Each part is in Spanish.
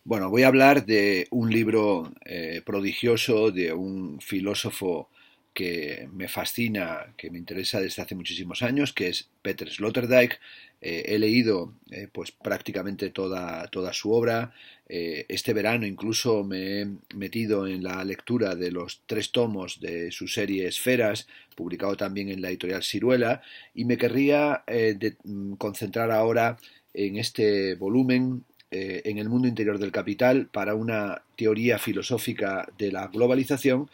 Bueno, voy a hablar de un libro prodigioso de un filósofo que me fascina, que me interesa desde hace muchísimos años, que es Peter Sloterdijk. He leído pues prácticamente toda su obra. Este verano incluso me he metido en la lectura de los 3 tomos de su serie Esferas, publicado también en la editorial Siruela, y me querría concentrar ahora en este volumen en el mundo interior del capital para una teoría filosófica de la globalización,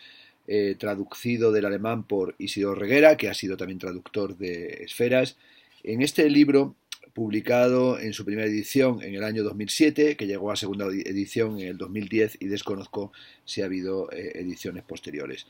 traducido del alemán por Isidoro Reguera, que ha sido también traductor de Esferas. En este libro, publicado en su primera edición en el año 2007, que llegó a segunda edición en el 2010 y desconozco si ha habido ediciones posteriores.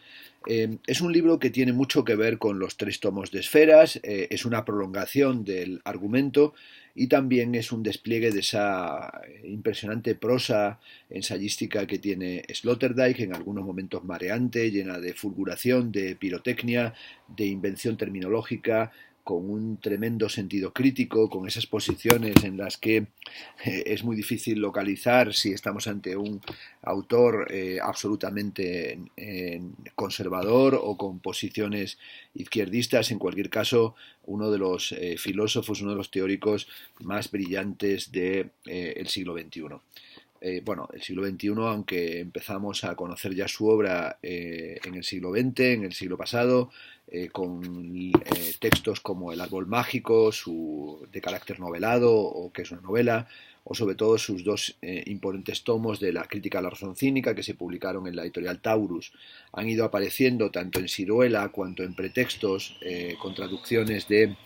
Es un libro que tiene mucho que ver con los 3 tomos de Esferas, es una prolongación del argumento y también es un despliegue de esa impresionante prosa ensayística que tiene Sloterdijk, en algunos momentos mareante, llena de fulguración, de pirotecnia, de invención terminológica, con un tremendo sentido crítico, con esas posiciones en las que es muy difícil localizar si estamos ante un autor absolutamente conservador o con posiciones izquierdistas. En cualquier caso, uno de los filósofos, uno de los teóricos más brillantes del siglo XXI. Bueno, el siglo XXI, aunque empezamos a conocer ya su obra en el siglo XX, en el siglo pasado, con textos como El árbol mágico, de carácter novelado, o que es una novela, o sobre todo sus 2 imponentes tomos de la crítica a la razón cínica, que se publicaron en la editorial Taurus. Han ido apareciendo tanto en Siruela cuanto en pretextos, con traducciones de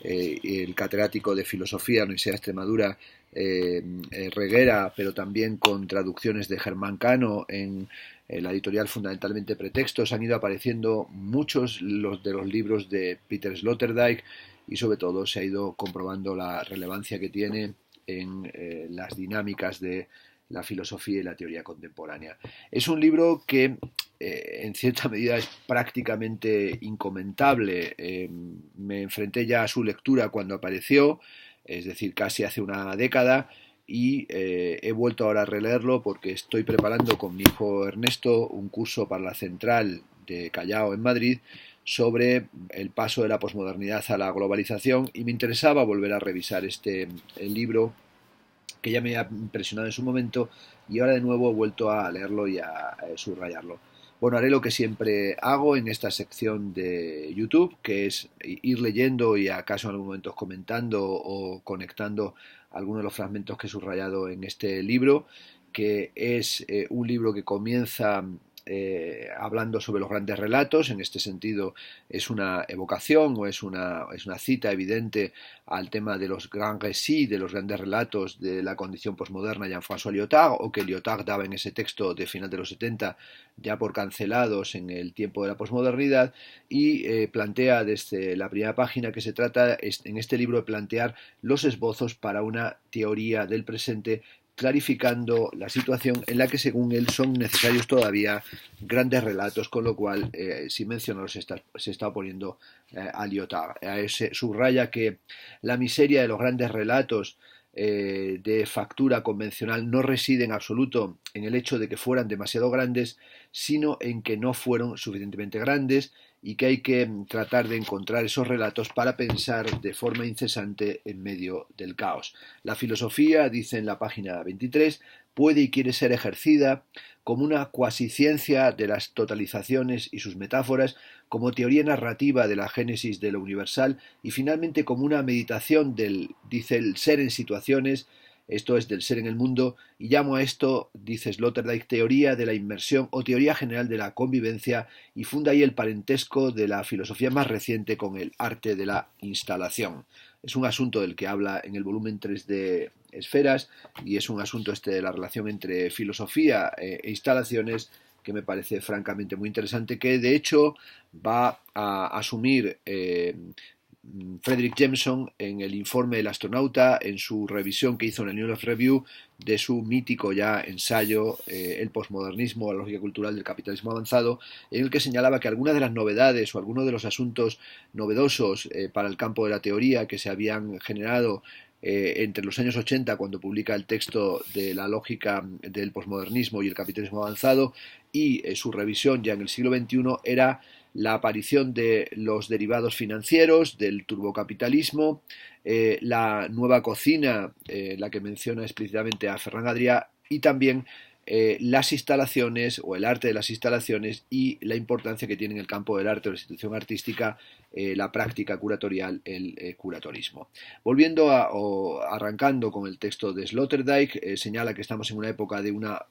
el catedrático de filosofía de la Universidad de Extremadura, Reguera, pero también con traducciones de Germán Cano en la editorial fundamentalmente Pretextos. Han ido apareciendo muchos de los libros de Peter Sloterdijk y sobre todo se ha ido comprobando la relevancia que tiene en las dinámicas de la filosofía y la teoría contemporánea. Es un libro que en cierta medida es prácticamente incomentable. Me enfrenté ya a su lectura cuando apareció, es decir, casi hace una década, y he vuelto ahora a releerlo porque estoy preparando con mi hijo Ernesto un curso para la Central de Callao en Madrid sobre el paso de la posmodernidad a la globalización, y me interesaba volver a revisar el libro que ya me ha impresionado en su momento, y ahora de nuevo he vuelto a leerlo y a subrayarlo. Bueno, haré lo que siempre hago en esta sección de YouTube, que es ir leyendo y acaso en algunos momentos comentando o conectando algunos de los fragmentos que he subrayado en este libro, que es un libro que comienza hablando sobre los grandes relatos. En este sentido es una evocación o es una cita evidente al tema de los grands récits, de los grandes relatos de la condición posmoderna de Jean-François Lyotard, o que Lyotard daba en ese texto de final de los 70 ya por cancelados en el tiempo de la posmodernidad, y plantea desde la primera página que se trata en este libro de plantear los esbozos para una teoría del presente, clarificando la situación en la que según él son necesarios todavía grandes relatos, con lo cual sin mencionarlos se está oponiendo a Lyotard. Subraya que la miseria de los grandes relatos de factura convencional no reside en absoluto en el hecho de que fueran demasiado grandes, sino en que no fueron suficientemente grandes, y que hay que tratar de encontrar esos relatos para pensar de forma incesante en medio del caos. La filosofía, dice en la página 23, puede y quiere ser ejercida como una cuasi ciencia de las totalizaciones y sus metáforas, como teoría narrativa de la génesis de lo universal, y finalmente como una meditación dice, el ser en situaciones, esto es, del ser en el mundo, y llamo a esto, dice Sloterdijk, teoría de la inmersión o teoría general de la convivencia, y funda ahí el parentesco de la filosofía más reciente con el arte de la instalación. Es un asunto del que habla en el volumen 3 de Esferas, y es un asunto de la relación entre filosofía e instalaciones que me parece francamente muy interesante, que de hecho va a asumir Frederick Jameson en el informe del astronauta, en su revisión que hizo en el New York Review de su mítico ya ensayo El posmodernismo, la lógica cultural del capitalismo avanzado, en el que señalaba que algunas de las novedades o algunos de los asuntos novedosos para el campo de la teoría que se habían generado entre los años 80, cuando publica el texto de la lógica del posmodernismo y el capitalismo avanzado, y su revisión ya en el siglo XXI, era la aparición de los derivados financieros, del turbocapitalismo, la nueva cocina, la que menciona explícitamente a Ferran Adrià, y también las instalaciones o el arte de las instalaciones y la importancia que tiene en el campo del arte o la institución artística, la práctica curatorial, el curatorismo. Volviendo o arrancando con el texto de Sloterdijk, señala que estamos en una época de una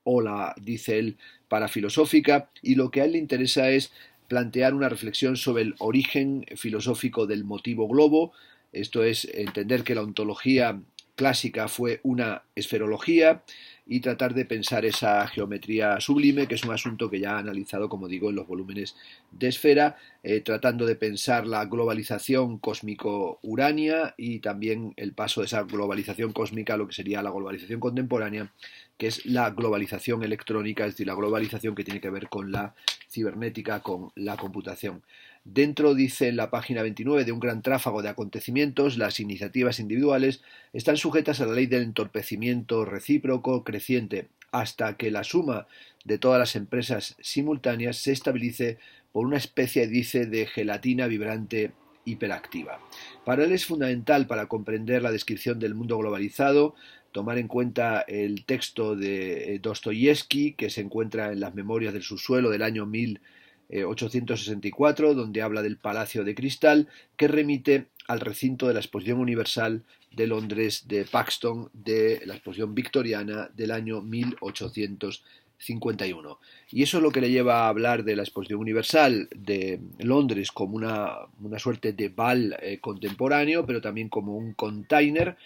ola, dice él, parafilosófica, y lo que a él le interesa es plantear una reflexión sobre el origen filosófico del motivo globo, esto es, entender que la ontología clásica fue una esferología y tratar de pensar esa geometría sublime, que es un asunto que ya ha analizado, como digo, en los volúmenes de Esfera, tratando de pensar la globalización cósmico-urania y también el paso de esa globalización cósmica a lo que sería la globalización contemporánea, que es la globalización electrónica, es decir, la globalización que tiene que ver con la cibernética, con la computación. Dentro, dice en la página 29, de un gran tráfago de acontecimientos, las iniciativas individuales están sujetas a la ley del entorpecimiento recíproco creciente, hasta que la suma de todas las empresas simultáneas se estabilice por una especie, dice, de gelatina vibrante hiperactiva. Para él es fundamental, para comprender la descripción del mundo globalizado, tomar en cuenta el texto de Dostoyevsky, que se encuentra en las Memorias del Subsuelo del año 1864, donde habla del Palacio de Cristal, que remite al recinto de la Exposición Universal de Londres de Paxton, de la exposición victoriana del año 1851. Y eso es lo que le lleva a hablar de la Exposición Universal de Londres como una suerte de bal contemporáneo, pero también como un container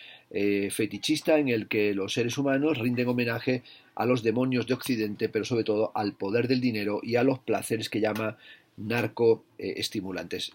fetichista en el que los seres humanos rinden homenaje a los demonios de Occidente, pero sobre todo al poder del dinero y a los placeres que llama narcoestimulantes.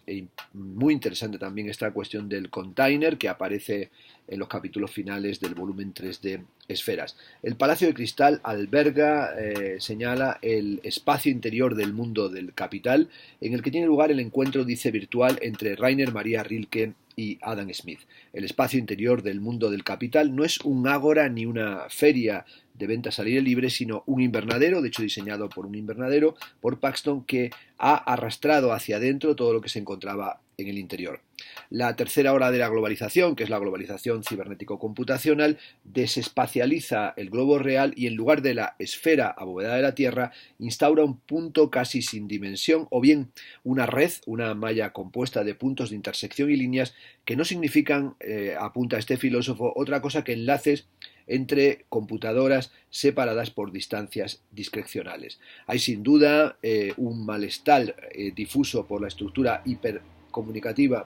Muy interesante también esta cuestión del container, que aparece en los capítulos finales del volumen 3 de Esferas. El Palacio de Cristal alberga, señala, el espacio interior del mundo del capital, en el que tiene lugar el encuentro, dice, virtual entre Rainer Maria Rilke y Adam Smith. El espacio interior del mundo del capital no es un ágora ni una feria de ventas al aire libre, sino un invernadero, de hecho diseñado por un invernadero, por Paxton, que ha arrastrado hacia adentro todo lo que se encontraba en el interior. La tercera ola de la globalización, que es la globalización cibernético-computacional, desespacializa el globo real y en lugar de la esfera abovedada de la Tierra, instaura un punto casi sin dimensión o bien una red, una malla compuesta de puntos de intersección y líneas que no significan, apunta este filósofo, otra cosa que enlaces entre computadoras separadas por distancias discrecionales. Hay sin duda un malestar difuso por la estructura hipercomunicativa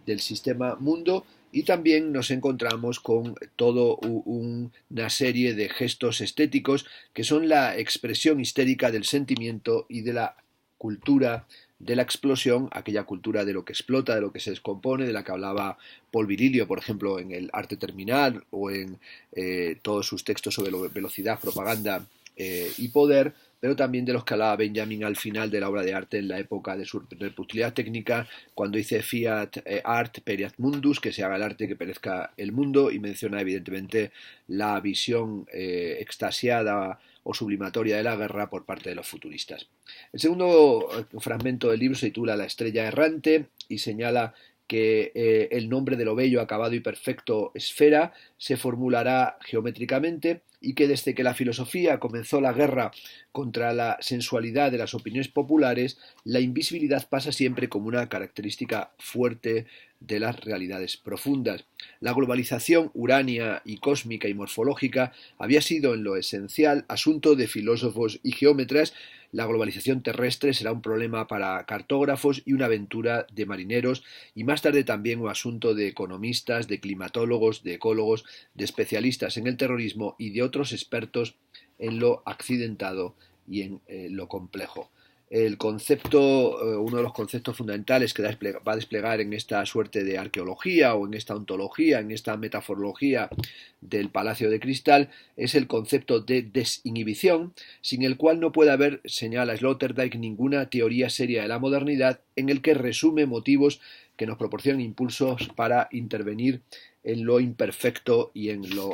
del sistema mundo, y también nos encontramos con toda una serie de gestos estéticos que son la expresión histérica del sentimiento y de la cultura de la explosión, aquella cultura de lo que explota, de lo que se descompone, de la que hablaba Paul Virilio, por ejemplo, en el Arte Terminal o en todos sus textos sobre velocidad, propaganda y poder, pero también de los que hablaba Benjamin al final de la obra de arte en la época de su reputilidad técnica, cuando dice Fiat Art Pereat Mundus, que se haga el arte que perezca el mundo, y menciona evidentemente la visión extasiada o sublimatoria de la guerra por parte de los futuristas. El segundo fragmento del libro se titula La estrella errante y señala que el nombre de lo bello, acabado y perfecto esfera se formulará geométricamente, y que desde que la filosofía comenzó la guerra contra la sensualidad de las opiniones populares, la invisibilidad pasa siempre como una característica fuerte de las realidades profundas. La globalización urania y cósmica y morfológica había sido en lo esencial asunto de filósofos y geómetras. La globalización terrestre será un problema para cartógrafos y una aventura de marineros, y más tarde también un asunto de economistas, de climatólogos, de ecólogos, de especialistas en el terrorismo y de otros expertos en lo accidentado y en lo complejo. El concepto, uno de los conceptos fundamentales que va a desplegar en esta suerte de arqueología o en esta ontología, en esta metaforología del Palacio de Cristal, es el concepto de desinhibición, sin el cual no puede haber, señala Sloterdijk, ninguna teoría seria de la modernidad, en el que resume motivos que nos proporcionan impulsos para intervenir en lo imperfecto y en lo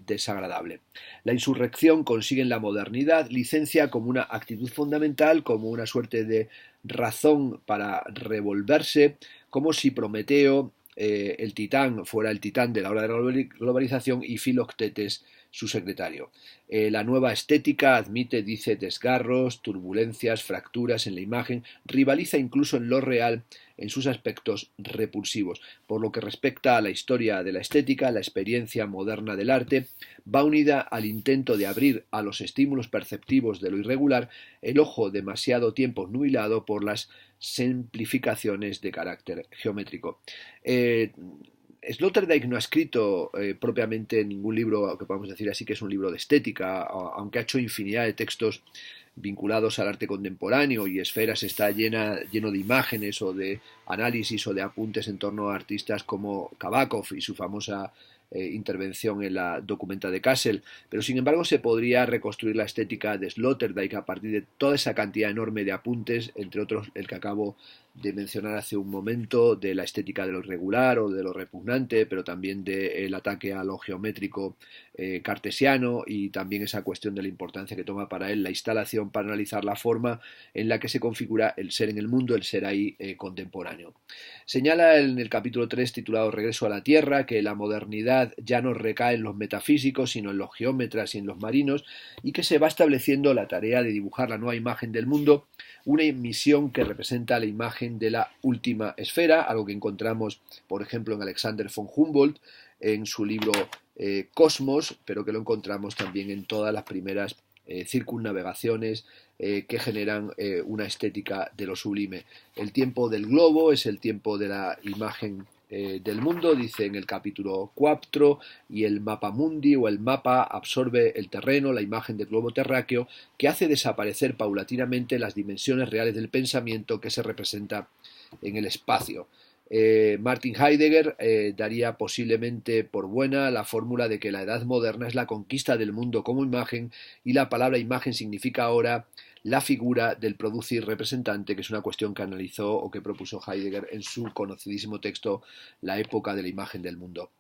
desagradable. La insurrección consigue en la modernidad licencia como una actitud fundamental, como una suerte de razón para revolverse, como si Prometeo, el titán, fuera el titán de la hora de la globalización y Filoctetes su secretario. La nueva estética admite, dice, desgarros, turbulencias, fracturas en la imagen, rivaliza incluso en lo real en sus aspectos repulsivos. Por lo que respecta a la historia de la estética, la experiencia moderna del arte va unida al intento de abrir a los estímulos perceptivos de lo irregular el ojo demasiado tiempo nubilado por las simplificaciones de carácter geométrico. Sloterdijk no ha escrito propiamente ningún libro que podamos decir así que es un libro de estética, aunque ha hecho infinidad de textos vinculados al arte contemporáneo y Esferas está lleno de imágenes o de análisis o de apuntes en torno a artistas como Kabakov y su famosa intervención en la documenta de Kassel, pero sin embargo se podría reconstruir la estética de Sloterdijk a partir de toda esa cantidad enorme de apuntes, entre otros el que acabo de mencionar hace un momento, de la estética de lo irregular o de lo repugnante, pero también del ataque a lo geométrico cartesiano y también esa cuestión de la importancia que toma para él la instalación para analizar la forma en la que se configura el ser en el mundo, el ser ahí contemporáneo. Señala en el capítulo 3 titulado Regreso a la Tierra que la modernidad ya no recae en los metafísicos sino en los geómetras y en los marinos y que se va estableciendo la tarea de dibujar la nueva imagen del mundo, una misión que representa la imagen de la última esfera, algo que encontramos por ejemplo en Alexander von Humboldt en su libro Cosmos, pero que lo encontramos también en todas las primeras circunnavegaciones que generan una estética de lo sublime. El tiempo del globo es el tiempo de la imagen del mundo, dice en el capítulo 4, y el mapa mundi o el mapa absorbe el terreno, la imagen del globo terráqueo, que hace desaparecer paulatinamente las dimensiones reales del pensamiento que se representa en el espacio. Martin Heidegger daría posiblemente por buena la fórmula de que la edad moderna es la conquista del mundo como imagen y la palabra imagen significa ahora la figura del producir representante, que es una cuestión que analizó o que propuso Heidegger en su conocidísimo texto La época de la imagen del mundo.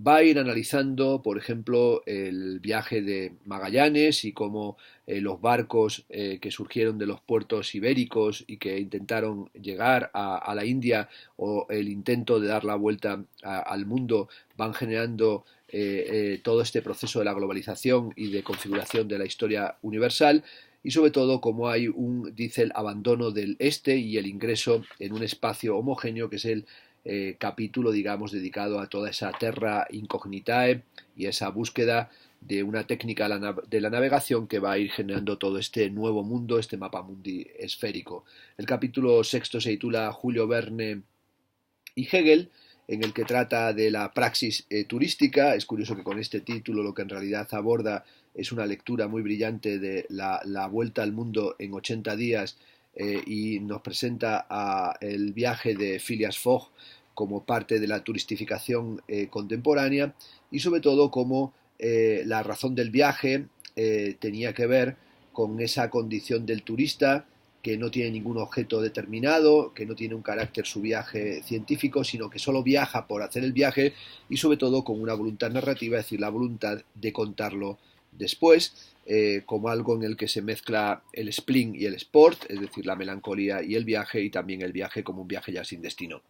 Va a ir analizando, por ejemplo, el viaje de Magallanes y cómo los barcos que surgieron de los puertos ibéricos y que intentaron llegar a la India o el intento de dar la vuelta al mundo van generando todo este proceso de la globalización y de configuración de la historia universal y sobre todo como hay dice el abandono del este y el ingreso en un espacio homogéneo que es el capítulo digamos dedicado a toda esa terra incognitae y esa búsqueda de una técnica de la navegación que va a ir generando todo este nuevo mundo, este mapa mundi esférico. El capítulo sexto se titula Julio Verne y Hegel, en el que trata de la praxis turística. Es curioso que con este título lo que en realidad aborda es una lectura muy brillante de la vuelta al mundo en 80 días y nos presenta el viaje de Phileas Fogg como parte de la turistificación contemporánea y sobre todo como la razón del viaje tenía que ver con esa condición del turista que no tiene ningún objeto determinado, que no tiene un carácter su viaje científico, sino que solo viaja por hacer el viaje y sobre todo con una voluntad narrativa, es decir, la voluntad de contarlo después, como algo en el que se mezcla el spleen y el sport, es decir, la melancolía y el viaje, y también el viaje como un viaje ya sin destino.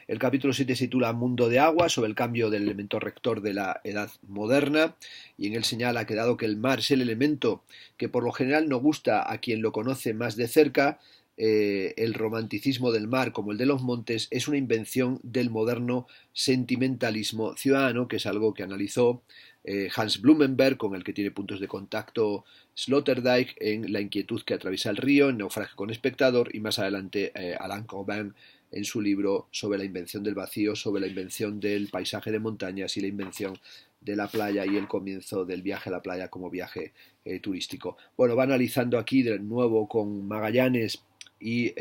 El capítulo 7 se titula Mundo de agua, sobre el cambio del elemento rector de la edad moderna, y en él señala que dado que el mar es el elemento que por lo general no gusta a quien lo conoce más de cerca, el romanticismo del mar como el de los montes es una invención del moderno sentimentalismo ciudadano, que es algo que analizó Hans Blumenberg, con el que tiene puntos de contacto Sloterdijk en La inquietud que atraviesa el río, en Naufragio con espectador, y más adelante Alain Corbin en su libro sobre la invención del vacío, sobre la invención del paisaje de montañas y la invención de la playa y el comienzo del viaje a la playa como viaje turístico. Bueno, va analizando aquí de nuevo con Magallanes y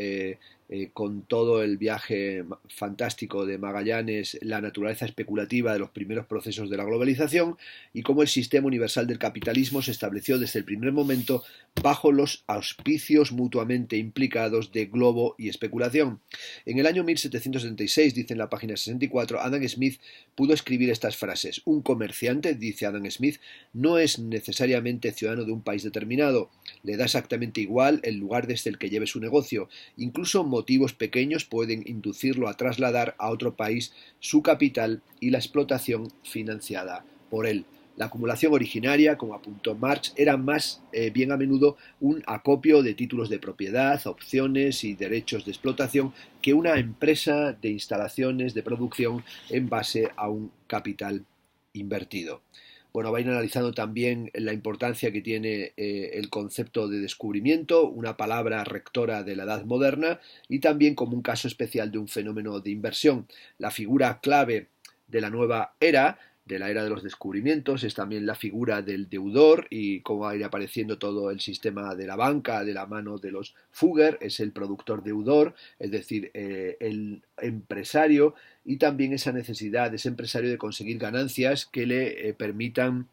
con todo el viaje fantástico de Magallanes, la naturaleza especulativa de los primeros procesos de la globalización y cómo el sistema universal del capitalismo se estableció desde el primer momento bajo los auspicios mutuamente implicados de globo y especulación. En el año 1776, dice en la página 64, Adam Smith pudo escribir estas frases: un comerciante, dice Adam Smith, no es necesariamente ciudadano de un país determinado, le da exactamente igual el lugar desde el que lleve su negocio, incluso motivos pequeños pueden inducirlo a trasladar a otro país su capital y la explotación financiada por él. La acumulación originaria, como apuntó Marx, era más bien a menudo un acopio de títulos de propiedad, opciones y derechos de explotación que una empresa de instalaciones de producción en base a un capital invertido. Bueno, va a ir analizando también la importancia que tiene el concepto de descubrimiento, una palabra rectora de la edad moderna, y también como un caso especial de un fenómeno de inversión. La figura clave de la nueva era, de la era de los descubrimientos, es también la figura del deudor y cómo va a ir apareciendo todo el sistema de la banca de la mano de los Fugger, es el productor deudor, es decir, el empresario, y también esa necesidad de ese empresario de conseguir ganancias que le permitan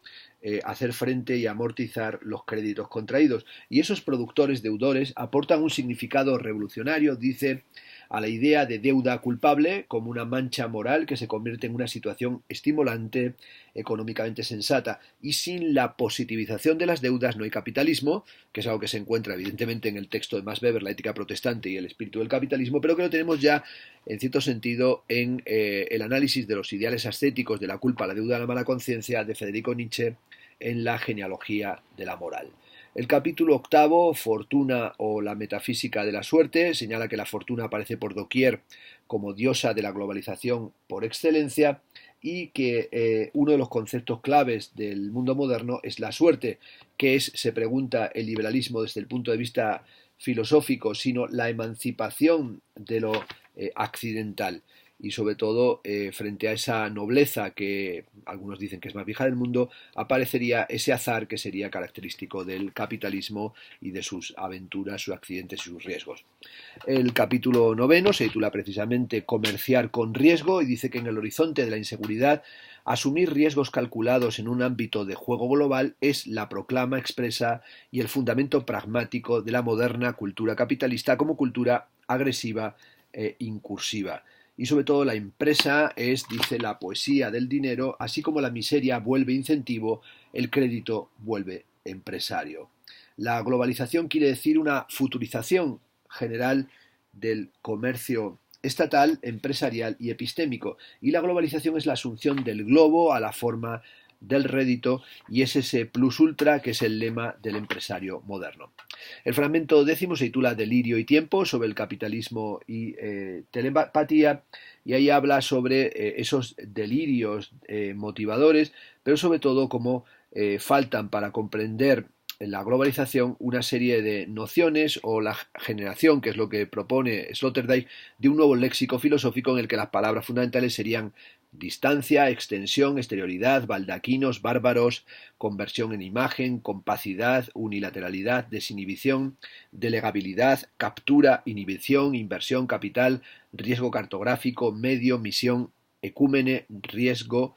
hacer frente y amortizar los créditos contraídos. Y esos productores deudores aportan un significado revolucionario, dice, a la idea de deuda culpable como una mancha moral que se convierte en una situación estimulante, económicamente sensata. Y sin la positivización de las deudas no hay capitalismo, que es algo que se encuentra evidentemente en el texto de Max Weber, La ética protestante y el espíritu del capitalismo, pero que lo tenemos ya en cierto sentido en el análisis de los ideales ascéticos de la culpa, la deuda, la mala conciencia de Federico Nietzsche en la genealogía de la moral. El capítulo octavo, Fortuna o la metafísica de la suerte, señala que la fortuna aparece por doquier como diosa de la globalización por excelencia y que uno de los conceptos claves del mundo moderno es la suerte, que es, se pregunta el liberalismo desde el punto de vista filosófico, sino la emancipación de lo accidental. Y sobre todo frente a esa nobleza que algunos dicen que es más vieja del mundo, aparecería ese azar que sería característico del capitalismo y de sus aventuras, sus accidentes y sus riesgos. El capítulo noveno se titula precisamente Comerciar con riesgo y dice que en el horizonte de la inseguridad asumir riesgos calculados en un ámbito de juego global es la proclama expresa y el fundamento pragmático de la moderna cultura capitalista como cultura agresiva e incursiva. Y sobre todo la empresa es, dice, la poesía del dinero, así como la miseria vuelve incentivo, el crédito vuelve empresario. La globalización quiere decir una futurización general del comercio estatal, empresarial y epistémico, y la globalización es la asunción del globo a la forma del rédito y es ese plus ultra que es el lema del empresario moderno. El fragmento décimo se titula Delirio y tiempo, sobre el capitalismo y telepatía, y ahí habla sobre esos delirios motivadores, pero sobre todo cómo faltan para comprender en la globalización una serie de nociones o la generación, que es lo que propone Sloterdijk, de un nuevo léxico filosófico en el que las palabras fundamentales serían distancia, extensión, exterioridad, baldaquinos, bárbaros, conversión en imagen, compacidad, unilateralidad, desinhibición, delegabilidad, captura, inhibición, inversión, capital, riesgo cartográfico, medio, misión, ecúmene, riesgo,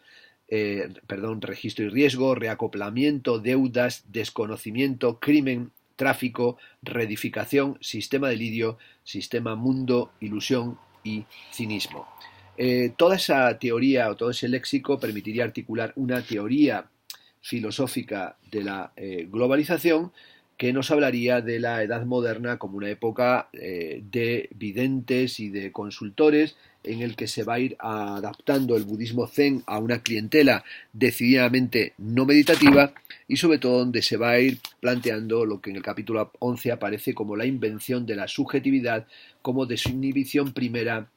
registro y riesgo, reacoplamiento, deudas, desconocimiento, crimen, tráfico, reedificación, sistema delirio, sistema mundo, ilusión y cinismo. Toda esa teoría o todo ese léxico permitiría articular una teoría filosófica de la globalización que nos hablaría de la Edad Moderna como una época de videntes y de consultores en el que se va a ir adaptando el budismo zen a una clientela decididamente no meditativa y sobre todo donde se va a ir planteando lo que en el capítulo 11 aparece como la invención de la subjetividad como desinhibición primera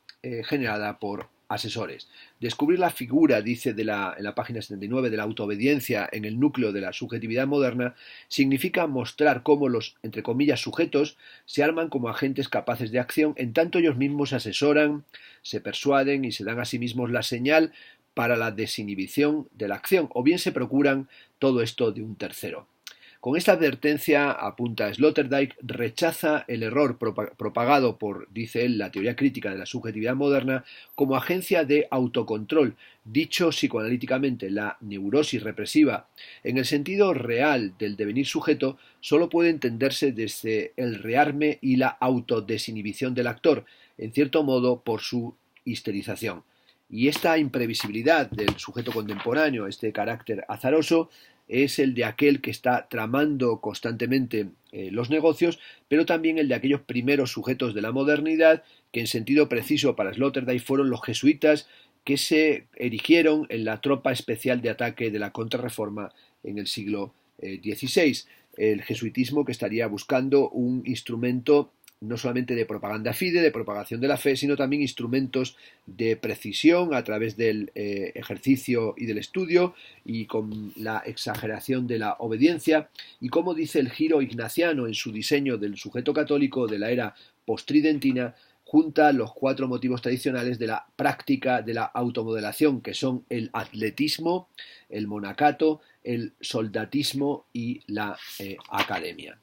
generada por asesores. Descubrir la figura, dice en la página 79, de la autoobediencia en el núcleo de la subjetividad moderna, significa mostrar cómo los, entre comillas, sujetos se arman como agentes capaces de acción, en tanto ellos mismos se asesoran, se persuaden y se dan a sí mismos la señal para la desinhibición de la acción, o bien se procuran todo esto de un tercero. Con esta advertencia, apunta Sloterdijk, rechaza el error propagado por, dice él, la teoría crítica de la subjetividad moderna como agencia de autocontrol. Dicho psicoanalíticamente, la neurosis represiva, en el sentido real del devenir sujeto, solo puede entenderse desde el rearme y la autodesinhibición del actor, en cierto modo por su histerización. Y esta imprevisibilidad del sujeto contemporáneo, este carácter azaroso, es el de aquel que está tramando constantemente los negocios, pero también el de aquellos primeros sujetos de la modernidad que en sentido preciso para Sloterdijk fueron los jesuitas que se erigieron en la tropa especial de ataque de la Contrarreforma en el siglo XVI. El jesuitismo que estaría buscando un instrumento no solamente de propaganda fide, de propagación de la fe, sino también instrumentos de precisión a través del ejercicio y del estudio y con la exageración de la obediencia. Y como dice el giro ignaciano en su diseño del sujeto católico de la era postridentina, junta los 4 motivos tradicionales de la práctica de la automodelación, que son el atletismo, el monacato, el soldatismo y la academia.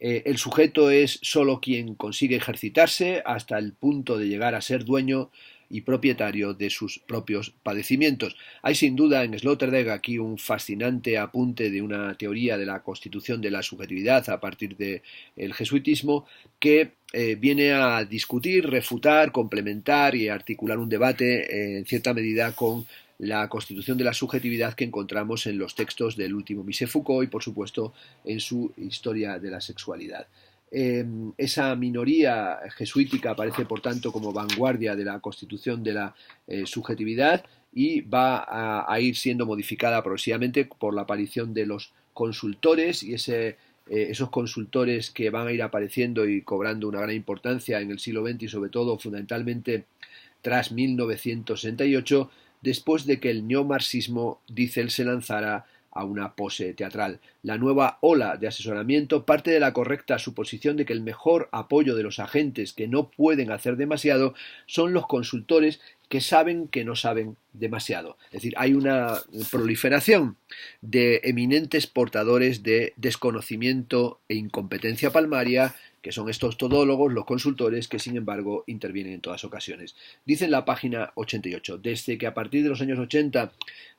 El sujeto es solo quien consigue ejercitarse hasta el punto de llegar a ser dueño y propietario de sus propios padecimientos. Hay sin duda en Sloterdijk aquí un fascinante apunte de una teoría de la constitución de la subjetividad a partir del jesuitismo que viene a discutir, refutar, complementar y articular un debate en cierta medida con la constitución de la subjetividad que encontramos en los textos del último Michel Foucault y por supuesto en su historia de la sexualidad. Esa minoría jesuítica aparece por tanto como vanguardia de la constitución de la subjetividad y va a ir siendo modificada progresivamente por la aparición de los consultores y esos consultores que van a ir apareciendo y cobrando una gran importancia en el siglo XX y sobre todo fundamentalmente tras 1968, después de que el neomarxismo, dice él, se lanzara a una pose teatral. La nueva ola de asesoramiento parte de la correcta suposición de que el mejor apoyo de los agentes que no pueden hacer demasiado son los consultores que saben que no saben demasiado. Es decir, hay una proliferación de eminentes portadores de desconocimiento e incompetencia palmaria, que son estos todólogos, los consultores, que sin embargo intervienen en todas ocasiones. Dice en la página 88, desde que a partir de los años 80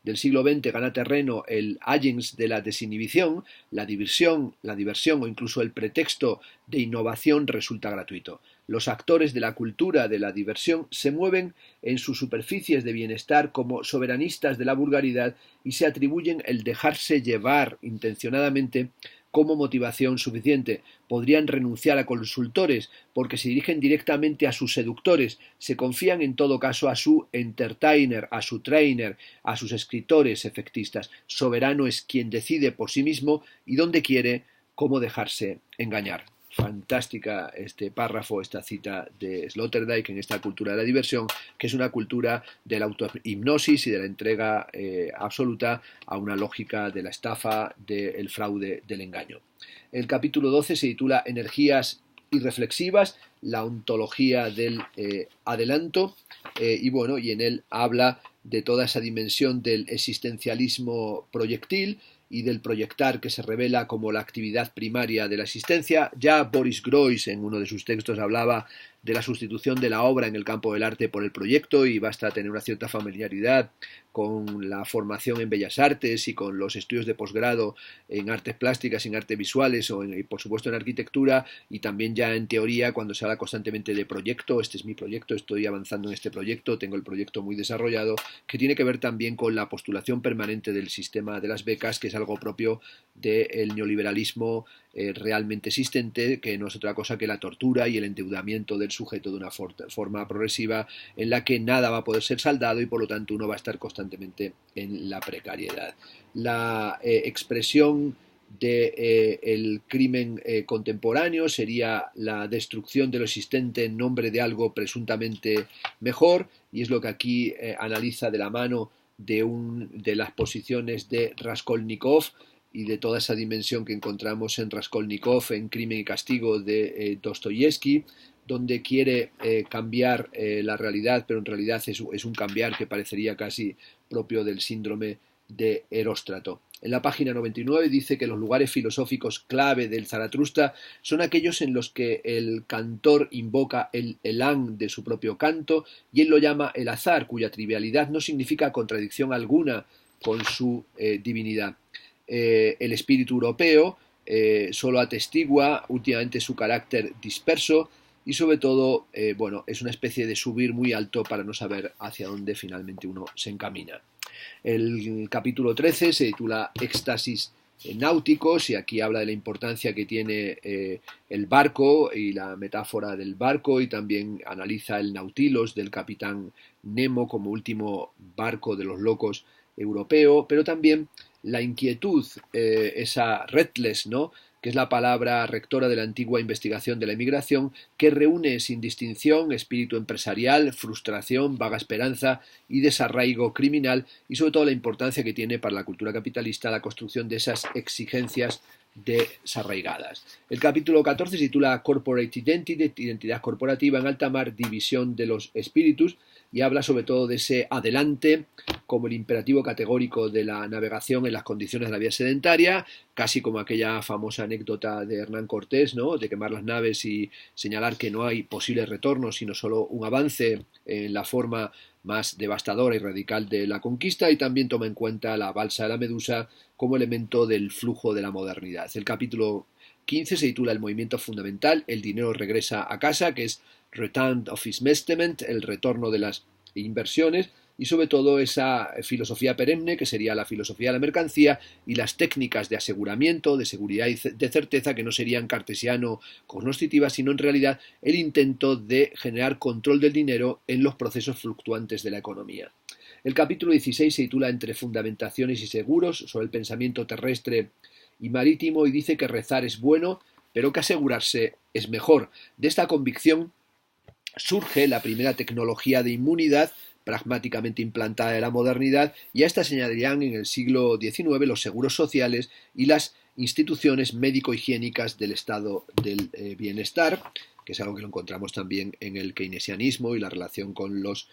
del siglo XX gana terreno el agens de la desinhibición, la diversión o incluso el pretexto de innovación resulta gratuito. Los actores de la cultura de la diversión se mueven en sus superficies de bienestar como soberanistas de la vulgaridad y se atribuyen el dejarse llevar intencionadamente como motivación suficiente. Podrían renunciar a consultores porque se dirigen directamente a sus seductores, se confían en todo caso a su entertainer, a su trainer, a sus escritores efectistas. Soberano es quien decide por sí mismo y donde quiere cómo dejarse engañar. Fantástica este párrafo, esta cita de Sloterdijk en esta cultura de la diversión, que es una cultura de la autohipnosis y de la entrega absoluta a una lógica de la estafa, del fraude, del engaño. El capítulo 12 se titula Energías irreflexivas, la ontología del adelanto, y en él habla de toda esa dimensión del existencialismo proyectil y del proyectar que se revela como la actividad primaria de la existencia. Ya Boris Groys en uno de sus textos hablaba de la sustitución de la obra en el campo del arte por el proyecto y basta tener una cierta familiaridad con la formación en Bellas Artes y con los estudios de posgrado en artes plásticas, en artes visuales y por supuesto en arquitectura y también ya en teoría cuando se habla constantemente de proyecto, este es mi proyecto, estoy avanzando en este proyecto, tengo el proyecto muy desarrollado, que tiene que ver también con la postulación permanente del sistema de las becas, que es algo propio del neoliberalismo realmente existente, que no es otra cosa que la tortura y el endeudamiento del sujeto de una forma progresiva en la que nada va a poder ser saldado y por lo tanto uno va a estar constantemente en la precariedad. La expresión del crimen contemporáneo sería la destrucción de lo existente en nombre de algo presuntamente mejor y es lo que aquí analiza de la mano de las posiciones de Raskolnikov y de toda esa dimensión que encontramos en Raskolnikov, en Crimen y Castigo de Dostoyevsky, donde quiere cambiar la realidad, pero en realidad es un cambiar que parecería casi propio del síndrome de Heróstrato. En la página 99 dice que los lugares filosóficos clave del Zaratustra son aquellos en los que el cantor invoca el elán de su propio canto y él lo llama el azar, cuya trivialidad no significa contradicción alguna con su divinidad. El espíritu europeo solo atestigua últimamente su carácter disperso y sobre todo, es una especie de subir muy alto para no saber hacia dónde finalmente uno se encamina. El capítulo 13 se titula Éxtasis náuticos y aquí habla de la importancia que tiene el barco y la metáfora del barco y también analiza el Nautilus del capitán Nemo como último barco de los locos europeo, pero también la inquietud, esa restless, ¿no?, que es la palabra rectora de la antigua investigación de la emigración, que reúne sin distinción espíritu empresarial, frustración, vaga esperanza y desarraigo criminal, y sobre todo la importancia que tiene para la cultura capitalista la construcción de esas exigencias desarraigadas. El capítulo 14 se titula Corporate Identity, identidad corporativa en alta mar, división de los espíritus, y habla sobre todo de ese adelante como el imperativo categórico de la navegación en las condiciones de la vía sedentaria, casi como aquella famosa anécdota de Hernán Cortés, ¿no?, de quemar las naves y señalar que no hay posible retorno, sino solo un avance en la forma más devastadora y radical de la conquista, y también toma en cuenta la balsa de la Medusa como elemento del flujo de la modernidad. El capítulo 15 se titula El movimiento fundamental, el dinero regresa a casa, que es Return of Investment, el retorno de las inversiones, y sobre todo esa filosofía perenne que sería la filosofía de la mercancía y las técnicas de aseguramiento, de seguridad y de certeza que no serían cartesiano-cognoscitivas, sino en realidad el intento de generar control del dinero en los procesos fluctuantes de la economía. El capítulo 16 se titula Entre fundamentaciones y seguros, sobre el pensamiento terrestre y marítimo, y dice que rezar es bueno, pero que asegurarse es mejor. De esta convicción surge la primera tecnología de inmunidad pragmáticamente implantada de la modernidad, y a esta se añadirían en el siglo XIX los seguros sociales y las instituciones médico-higiénicas del estado del bienestar, que es algo que lo encontramos también en el keynesianismo y la relación con los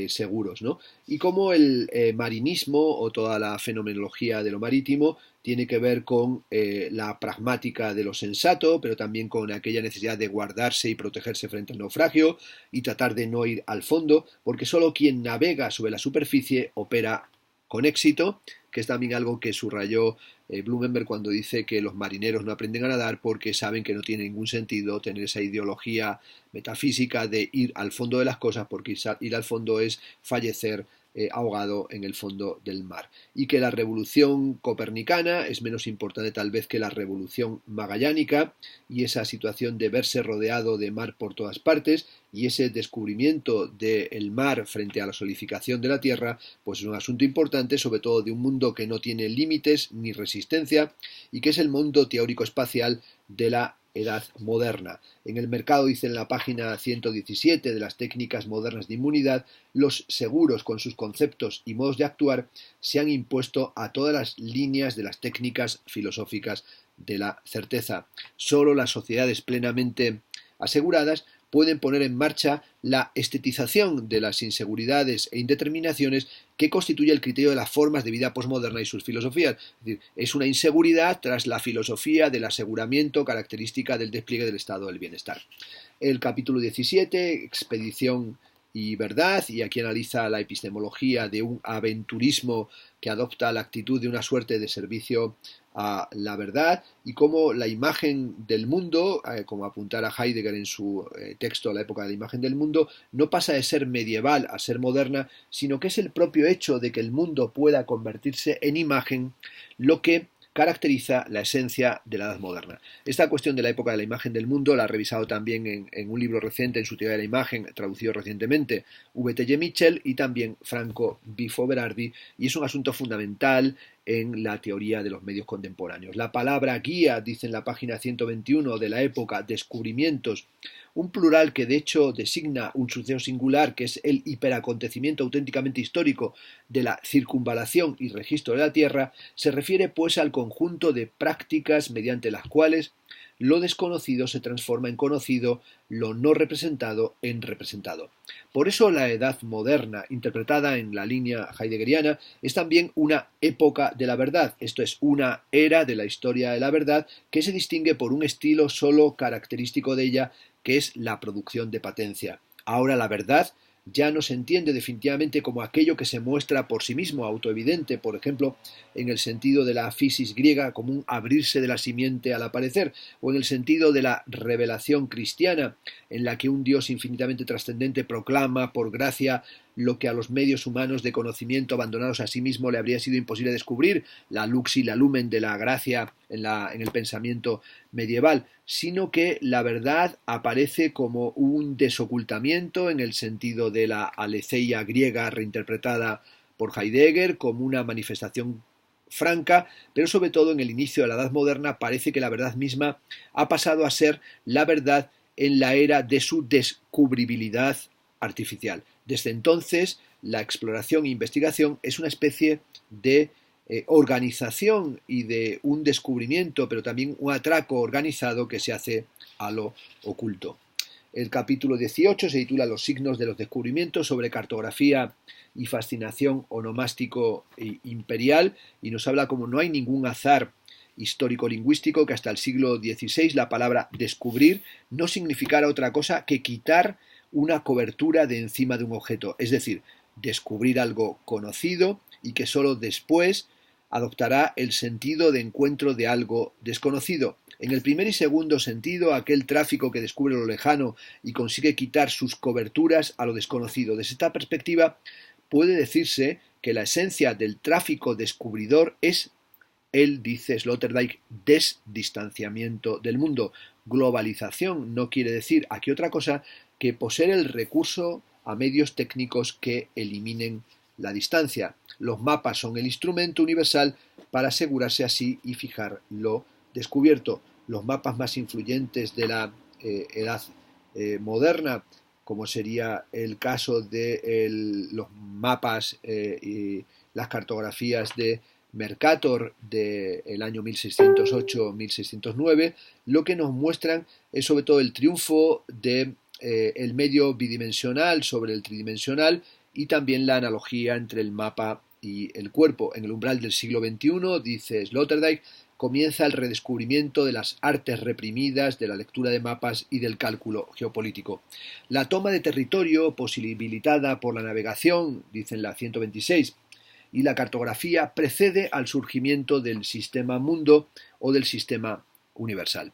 seguros, ¿no? Y cómo el marinismo o toda la fenomenología de lo marítimo tiene que ver con la pragmática de lo sensato, pero también con aquella necesidad de guardarse y protegerse frente al naufragio y tratar de no ir al fondo, porque solo quien navega sobre la superficie opera con éxito, que es también algo que subrayó Blumenberg cuando dice que los marineros no aprenden a nadar porque saben que no tiene ningún sentido tener esa ideología metafísica de ir al fondo de las cosas, porque ir al fondo es fallecer ahogado en el fondo del mar, y que la revolución copernicana es menos importante tal vez que la revolución magallánica, y esa situación de verse rodeado de mar por todas partes y ese descubrimiento del mar frente a la solidificación de la tierra, pues es un asunto importante, sobre todo de un mundo que no tiene límites ni resistencia y que es el mundo teórico espacial de la edad moderna. En el mercado, dice en la página 117 de las técnicas modernas de inmunidad, los seguros con sus conceptos y modos de actuar se han impuesto a todas las líneas de las técnicas filosóficas de la certeza. Solo las sociedades plenamente aseguradas pueden poner en marcha la estetización de las inseguridades e indeterminaciones que constituye el criterio de las formas de vida posmoderna y sus filosofías. Es decir, es una inseguridad tras la filosofía del aseguramiento característica del despliegue del estado del bienestar. El capítulo 17, Expedición y verdad, y aquí analiza la epistemología de un aventurismo que adopta la actitud de una suerte de servicio a la verdad, y cómo la imagen del mundo, como apuntara Heidegger en su texto La época de la imagen del mundo, no pasa de ser medieval a ser moderna, sino que es el propio hecho de que el mundo pueda convertirse en imagen lo que caracteriza la esencia de la edad moderna. Esta cuestión de la época de la imagen del mundo la ha revisado también en un libro reciente, en su teoría de la imagen, traducido recientemente, V.T.J. Mitchell y también Franco Bifo Berardi, y es un asunto fundamental en la teoría de los medios contemporáneos. La palabra guía, dice en la página 121 de la época, descubrimientos, un plural que de hecho designa un suceso singular, que es el hiperacontecimiento auténticamente histórico de la circunvalación y registro de la Tierra, se refiere pues al conjunto de prácticas mediante las cuales lo desconocido se transforma en conocido, lo no representado en representado. Por eso la Edad Moderna, interpretada en la línea heideggeriana, es también una época de la verdad, esto es, una era de la historia de la verdad que se distingue por un estilo solo característico de ella, que es la producción de patencia. Ahora la verdad ya no se entiende definitivamente como aquello que se muestra por sí mismo, autoevidente, por ejemplo, en el sentido de la physis griega como un abrirse de la simiente al aparecer, o en el sentido de la revelación cristiana, en la que un Dios infinitamente trascendente proclama por gracia lo que a los medios humanos de conocimiento abandonados a sí mismo le habría sido imposible descubrir, la lux y la lumen de la gracia en el pensamiento medieval, sino que la verdad aparece como un desocultamiento en el sentido de la aletheia griega reinterpretada por Heidegger como una manifestación franca, pero sobre todo en el inicio de la Edad Moderna parece que la verdad misma ha pasado a ser la verdad en la era de su descubribilidad artificial. Desde entonces, la exploración e investigación es una especie de organización y de un descubrimiento, pero también un atraco organizado que se hace a lo oculto. El capítulo 18 se titula Los signos de los descubrimientos, sobre cartografía y fascinación onomástico e imperial, y nos habla como no hay ningún azar histórico-lingüístico que hasta el siglo XVI la palabra descubrir no significara otra cosa que quitar una cobertura de encima de un objeto, es decir, descubrir algo conocido y que sólo después adoptará el sentido de encuentro de algo desconocido. En el primer y segundo sentido, aquel tráfico que descubre lo lejano y consigue quitar sus coberturas a lo desconocido. Desde esta perspectiva, puede decirse que la esencia del tráfico descubridor es, él dice Sloterdijk, desdistanciamiento del mundo. Globalización no quiere decir aquí otra cosa que poseer el recurso a medios técnicos que eliminen la distancia. Los mapas son el instrumento universal para asegurarse así y fijar lo descubierto. Los mapas más influyentes de la edad moderna, como sería el caso de los mapas y las cartografías de Mercator del año 1608-1609, lo que nos muestran es sobre todo el triunfo de el medio bidimensional sobre el tridimensional y también la analogía entre el mapa y el cuerpo. En el umbral del siglo XXI, dice Sloterdijk, comienza el redescubrimiento de las artes reprimidas, de la lectura de mapas y del cálculo geopolítico. La toma de territorio posibilitada por la navegación, dice en la 126, y la cartografía precede al surgimiento del sistema mundo o del sistema universal.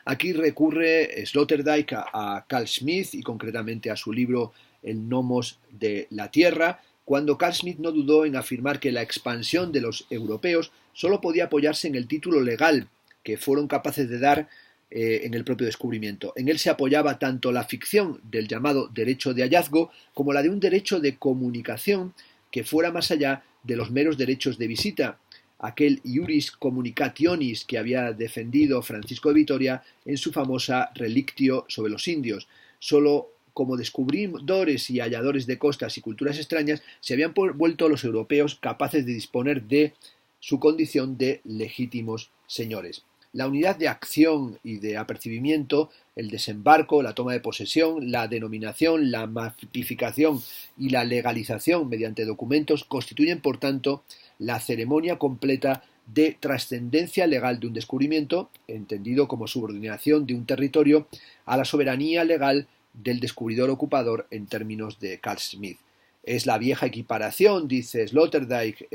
Aquí recurre Sloterdijk a Carl Schmitt y concretamente a su libro El Nomos de la Tierra, cuando Carl Schmitt no dudó en afirmar que la expansión de los europeos solo podía apoyarse en el título legal que fueron capaces de dar en el propio descubrimiento. En él se apoyaba tanto la ficción del llamado derecho de hallazgo como la de un derecho de comunicación que fuera más allá de los meros derechos de visita, aquel iuris communicationis que había defendido Francisco de Vitoria en su famosa Relictio sobre los indios. Solo como descubridores y halladores de costas y culturas extrañas se habían vuelto los europeos capaces de disponer de su condición de legítimos señores. La unidad de acción y de apercibimiento, el desembarco, la toma de posesión, la denominación, la mapificación y la legalización mediante documentos constituyen, por tanto, la ceremonia completa de trascendencia legal de un descubrimiento, entendido como subordinación de un territorio a la soberanía legal del descubridor ocupador en términos de Carl Schmitt. Es la vieja equiparación, dice Sloterdijk,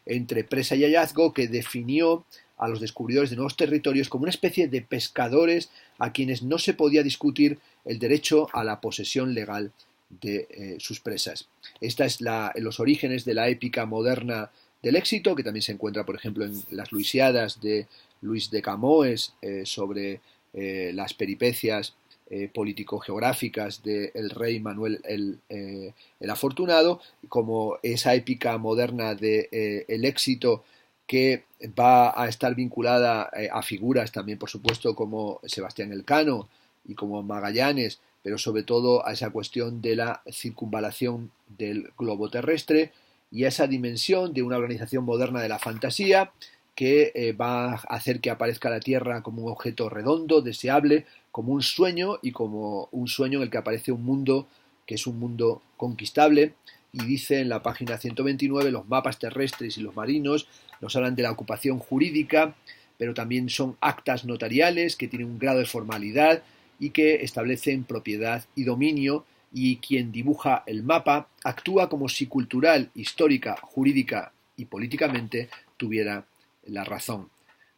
entre presa y hallazgo que definió a los descubridores de nuevos territorios como una especie de pescadores a quienes no se podía discutir el derecho a la posesión legal de sus presas. Esta es los orígenes de la épica moderna del éxito, que también se encuentra, por ejemplo, en las Luisiadas de Luis de Camoes sobre las peripecias político-geográficas del rey Manuel el Afortunado, como esa épica moderna de el éxito que va a estar vinculada a figuras también, por supuesto, como Sebastián Elcano y como Magallanes, pero sobre todo a esa cuestión de la circunvalación del globo terrestre y a esa dimensión de una organización moderna de la fantasía que va a hacer que aparezca la Tierra como un objeto redondo, deseable, como un sueño y como un sueño en el que aparece un mundo que es un mundo conquistable. Y dice en la página 129, los mapas terrestres y los marinos nos hablan de la ocupación jurídica, pero también son actas notariales que tienen un grado de formalidad y que establecen propiedad y dominio, y quien dibuja el mapa actúa como si cultural, histórica, jurídica y políticamente tuviera la razón.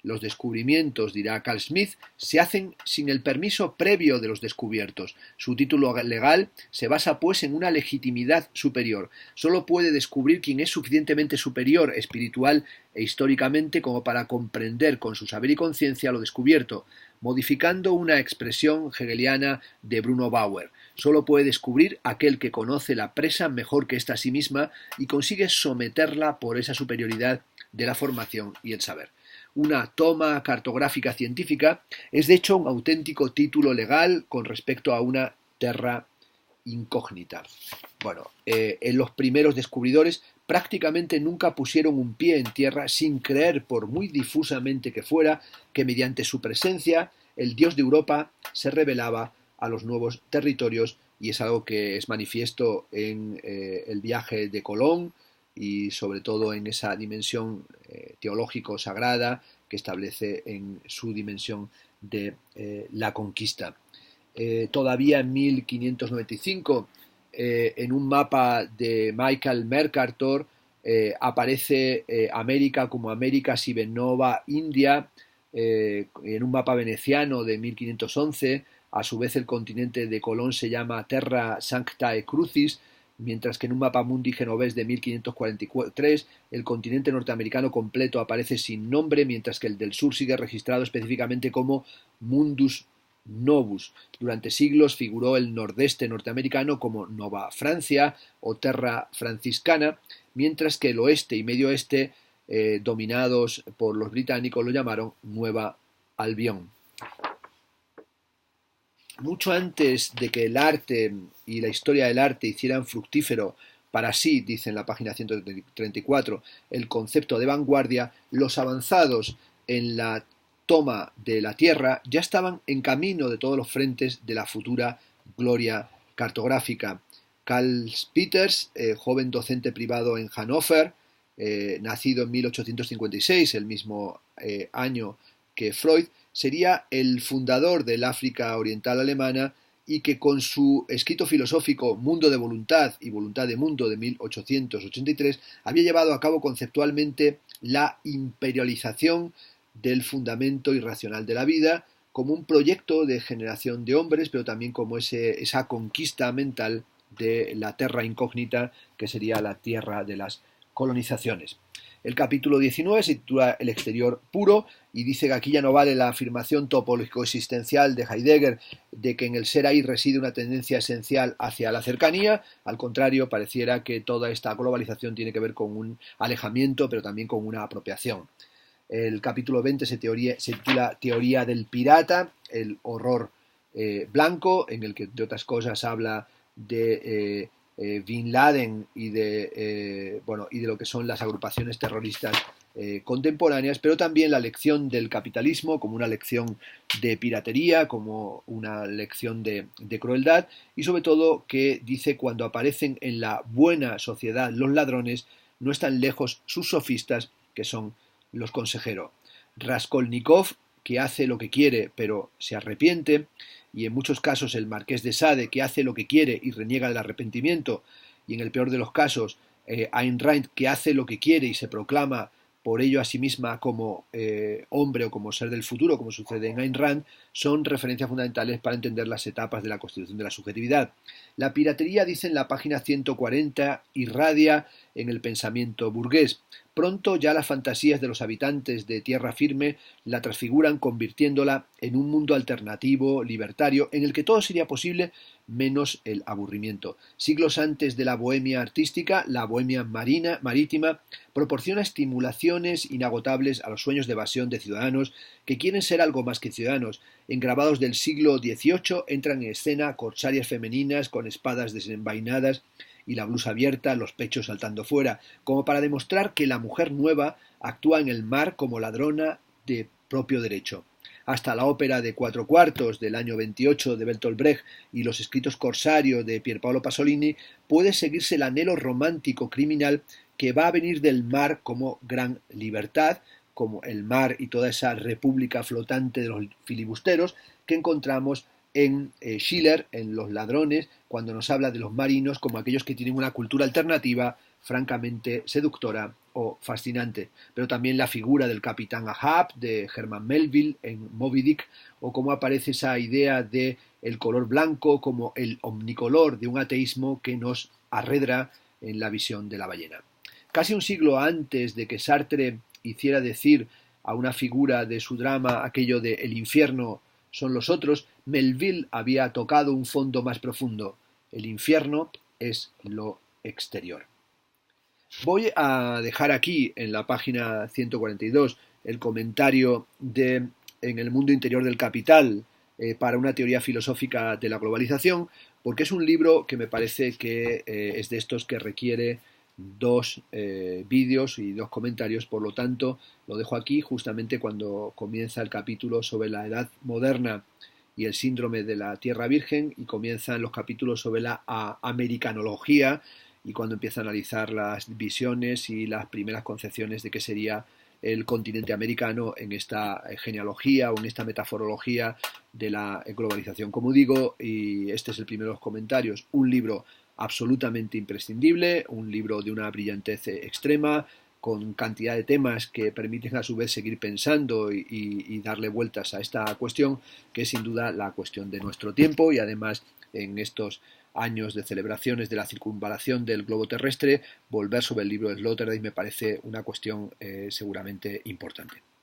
Los descubrimientos, dirá Carl Smith, se hacen sin el permiso previo de los descubiertos. Su título legal se basa pues en una legitimidad superior. Solo puede descubrir quien es suficientemente superior espiritual e históricamente como para comprender con su saber y conciencia lo descubierto, modificando una expresión hegeliana de Bruno Bauer. Solo puede descubrir aquel que conoce la presa mejor que ésta a sí misma y consigue someterla por esa superioridad de la formación y el saber. Una toma cartográfica científica es de hecho un auténtico título legal con respecto a una terra incógnita. Bueno, los primeros descubridores prácticamente nunca pusieron un pie en tierra sin creer, por muy difusamente que fuera, que mediante su presencia el dios de Europa se revelaba a los nuevos territorios, y es algo que es manifiesto en el viaje de Colón y sobre todo en esa dimensión teológico-sagrada que establece en su dimensión de la conquista. Todavía en 1595, en un mapa de Michael Mercator, aparece América como América Sibenova India, en un mapa veneciano de 1511, a su vez el continente de Colón se llama Terra Sanctae Crucis, mientras que en un mapa mundi genovés de 1543 el continente norteamericano completo aparece sin nombre, mientras que el del sur sigue registrado específicamente como Mundus Novus. Durante siglos figuró el nordeste norteamericano como Nova Francia o Terra Franciscana, mientras que el oeste y medio oeste, dominados por los británicos, lo llamaron Nueva Albión. Mucho antes de que el arte y la historia del arte hicieran fructífero para sí, dice en la página 134, el concepto de vanguardia, los avanzados en la toma de la tierra ya estaban en camino de todos los frentes de la futura gloria cartográfica. Carl Peters, joven docente privado en Hannover, nacido en 1856, el mismo año que Freud, sería el fundador del África Oriental Alemana, y que con su escrito filosófico Mundo de Voluntad y Voluntad de Mundo de 1883 había llevado a cabo conceptualmente la imperialización del fundamento irracional de la vida como un proyecto de generación de hombres, pero también como esa conquista mental de la terra incógnita que sería la tierra de las colonizaciones. El capítulo 19 se titula El exterior puro y dice que aquí ya no vale la afirmación topológico-existencial de Heidegger de que en el ser ahí reside una tendencia esencial hacia la cercanía. Al contrario, pareciera que toda esta globalización tiene que ver con un alejamiento, pero también con una apropiación. El capítulo 20 se titula Teoría del pirata, el horror blanco, en el que, entre otras cosas, habla de Bin Laden y de lo que son las agrupaciones terroristas contemporáneas, pero también la lección del capitalismo como una lección de piratería, como una lección de crueldad, y sobre todo que dice cuando aparecen en la buena sociedad los ladrones, no están lejos sus sofistas, que son los consejeros. Raskolnikov, que hace lo que quiere pero se arrepiente, y en muchos casos el marqués de Sade, que hace lo que quiere y reniega del arrepentimiento, y en el peor de los casos Ayn Rand, que hace lo que quiere y se proclama por ello a sí misma como hombre o como ser del futuro, como sucede en Ayn Rand, son referencias fundamentales para entender las etapas de la constitución de la subjetividad. La piratería, dice en la página 140, irradia en el pensamiento burgués. Pronto ya las fantasías de los habitantes de tierra firme la transfiguran maconvirtiéndola en un mundo alternativo, libertario, en el que todo sería posible menos el aburrimiento. Siglos antes de la bohemia artística, la bohemia marítima proporciona estimulaciones inagotables a los sueños de evasión de ciudadanos que quieren ser algo más que ciudadanos. En grabados del siglo XVIII entran en escena corsarias femeninas con espadas desenvainadas y la blusa abierta, los pechos saltando fuera, como para demostrar que la mujer nueva actúa en el mar como ladrona de propio derecho. Hasta la ópera de Cuatro Cuartos del año 28 de Bertolt Brecht y los escritos corsarios de Pierpaolo Pasolini, puede seguirse el anhelo romántico criminal que va a venir del mar como gran libertad, como el mar y toda esa república flotante de los filibusteros que encontramos en Schiller, en Los Ladrones, cuando nos habla de los marinos como aquellos que tienen una cultura alternativa francamente seductora o fascinante, pero también la figura del capitán Ahab de Herman Melville en Moby Dick, o cómo aparece esa idea de el color blanco como el omnicolor de un ateísmo que nos arredra en la visión de la ballena. Casi un siglo antes de que Sartre hiciera decir a una figura de su drama aquello de el infierno son los otros, Melville había tocado un fondo más profundo. El infierno es lo exterior. Voy a dejar aquí en la página 142 el comentario de En el mundo interior del capital para una teoría filosófica de la globalización, porque es un libro que me parece que es de estos que requiere dos vídeos y dos comentarios, por lo tanto lo dejo aquí justamente cuando comienza el capítulo sobre la edad moderna y el síndrome de la Tierra Virgen, y comienzan los capítulos sobre la americanología, y cuando empieza a analizar las visiones y las primeras concepciones de qué sería el continente americano en esta genealogía o en esta metaforología de la globalización. Como digo, y este es el primero de los comentarios, un libro absolutamente imprescindible, un libro de una brillantez extrema, con cantidad de temas que permiten a su vez seguir pensando y darle vueltas a esta cuestión, que es sin duda la cuestión de nuestro tiempo, y además en estos años de celebraciones de la circunvalación del globo terrestre, volver sobre el libro de Sloterdijk me parece una cuestión seguramente importante.